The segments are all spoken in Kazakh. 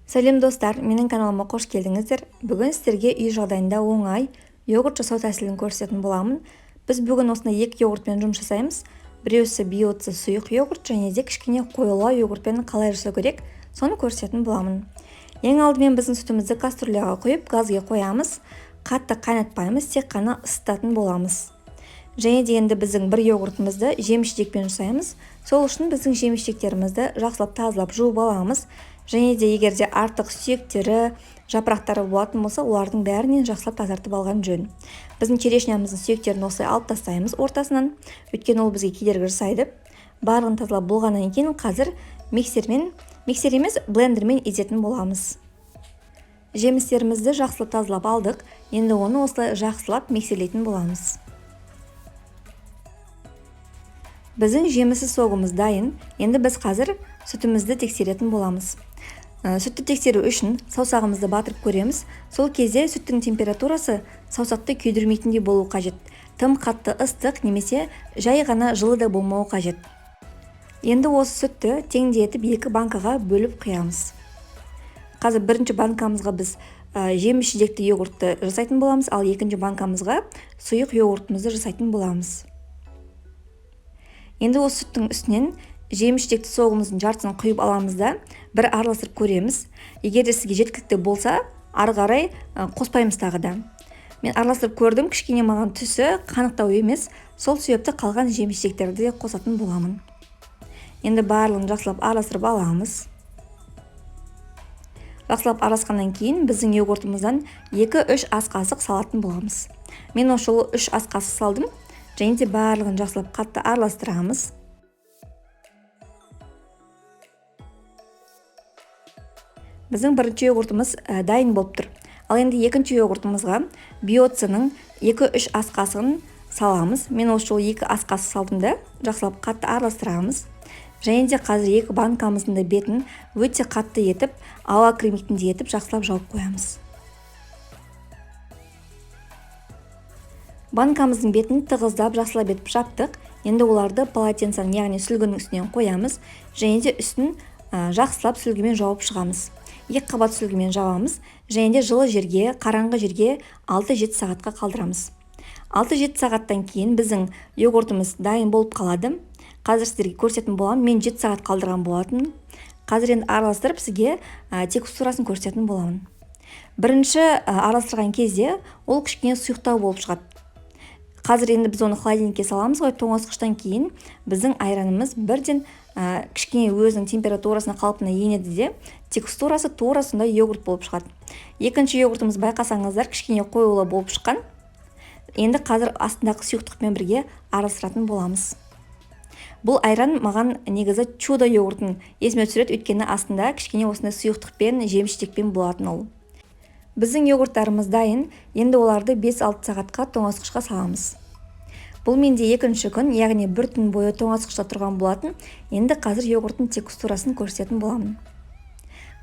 Сәлем достар, менің каналыма қош келдіңіздер. Бүгін сіздерге үй жағдайында оңай йогурт жасау тәсілін көрсететін боламын. Біз бүгін осындай екі йогуртпен жұмыс жасаймыз. Біреусі биотсы сұйық йогурт және де кішкене қоюлау йогуртпен қалай жасау керек, соны көрсететін боламын. Ең алдымен біздің сүтімізді кастрюляға құйып, газға қоямыз. Қатты қайнатпаймыз, тек қана ысытатын боламыз. Және дегенде біздің бір йогуртымызды жеміс-жидекпен жасаймыз. Сол үшін біздің жеміс-жидектерімізді жақсылап тазалап жуып аламыз. Және де егерде артық сүйектері, жапырақтары болатын болса, олардың бәрінен жақсылап тазартып алған жөн. Біздің черешнямыздың сүйектерін осылай алып тастаймыз ортасынан, өйткені ол бізге кедергі жасайды. Барлығын тазалап болғаннан кейін қазір миксер емес, блендермен ezетін боламыз. Жемістерімізді жақсылап тазалап алдық, енді оны осылай жақсылап миксерлейтін боламыз. Біздің жемісі соғымыз дайын, енді біз қазір сүтімізді тексеретін боламыз. Сүтті тексеру үшін саусағымызды батырып көреміз. Сол кезде сүттің температурасы саусақты күйдірмейтіндей болу қажет. Тым қатты ыстық немесе жай ғана жылы да болмауы қажет. Енді осы сүтті теңдетіп екі банкаға бөліп құямыз. Қазір бірінші банкамызға біз жеміс-жидекті йогуртты жасайтын боламыз, ал екінші банкамызға сұйық йогуртымызды жасайтын боламыз. Енді осы сүттің үстінен жеміс-жидекті соғымыздың жартысын құйып аламыз да бір араластырып көреміз. Егер де сізге жеткілікті болса, ары қарай қоспаймыз тағы да. Мен араластырып көрдім, кішкене маған түсі қанықтау емес, сол себепті қалған жеміс-жидектерді де қосатын боламын. Енді барлығын жақсылап араластырып аламыз. Жақсылап араласқаннан кейін біздің йогуртымыздан 2-3 ас қасық салатын боламыз. Мен осы жолы 3 ас қасық салдым. Және де барлығын жақсылап қатты араластырамыз. Біздің бірінші йогуртымыз дайын болып тұр. Ал енді екінші йогуртымызға биотсының 2-3 ас қасығын саламыз. Мен осы жолы 2 ас қасық салдым да, жақсылап қатты араластырамыз. Және де қазір екі банкамыздың да бетін өте қатты етіп, ауа кірмейтіндей етіп жақсылап жауып қоямыз. Банкамыздың бетін тығыздап жақсылап етіп жаптық. Енді оларды полотенцаның, яғни сүлгінің үстінен қоямыз. Және де үстін жақсылап сүлгімен жауып шығамыз. 2 қабат сүлгімен жауамыз. Және де жылы жерге, қараңғы жерге 6-7 сағатқа қалдырамыз. 6-7 сағаттан кейін біздің йогуртымыз дайын болып қалады. Қазір сіздерге көрсететін боламын. Мен 7 сағат қалдырған болатын. Қазір енді араластырып сізге текстурасын көрсететін боламын. Бірінші араластырған кезде ол кішкене сұйықтау болып шығады. Қазір енді біз оны холодильникке саламыз ғой, тоңазытқыштан кейін біздің айранымыз бірден кішкене өзінің температурасына қалпына енеді де, текстурасы тура сондай йогурт болып шығады. Екінші йогуртымыз байқасаңыздар кішкене қоюлы болып шыққан. Енді қазір астындағы сұйықтықпен бірге араластыратын боламыз. Бұл айран маған негізі чудо йогуртын есіме түсіреді, өйткені астында кішкене осындай сұйықтықпен, жеміс-жидекпен болатын ол. Біздің йогурттарымыз дайын, енді оларды 5-6 сағатқа тоңазытқышқа саламыз. Бұл менде екінші күн, яғни бір түн бойы тоңазытқышта тұрған болатын. Енді қазір йогурттың текстурасын көрсететін боламын.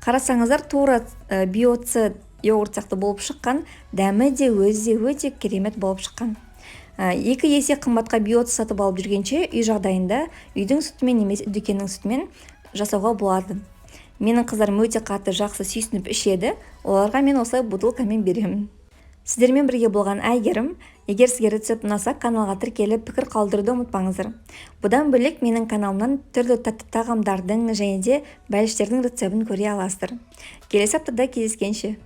Қарасаңыздар, тура биотсы йогурт сияқты болып шыққан, дәмі де өзі өте керемет болып шыққан. 2 есе қымбатқа биотсы сатып алып жүргенше, үй жағдайында үйдің сүтімен немесе дүкеннің сүтімен жасауға болады. Менің қыздарым өте қатты жақсы сүйсініп ішеді, оларға мен осылай бутылкамен беремін. Сіздермен бірге болған Әйгерім. Егер сізге рецепт ұнаса, каналға тіркеліп пікір қалдыруды ұмытпаңыздар. Бұдан бөлек менің каналымнан түрлі тәтті тағамдардың және де бәліштердің рецептін көре аласыздар. Келесі аптада кездескенше.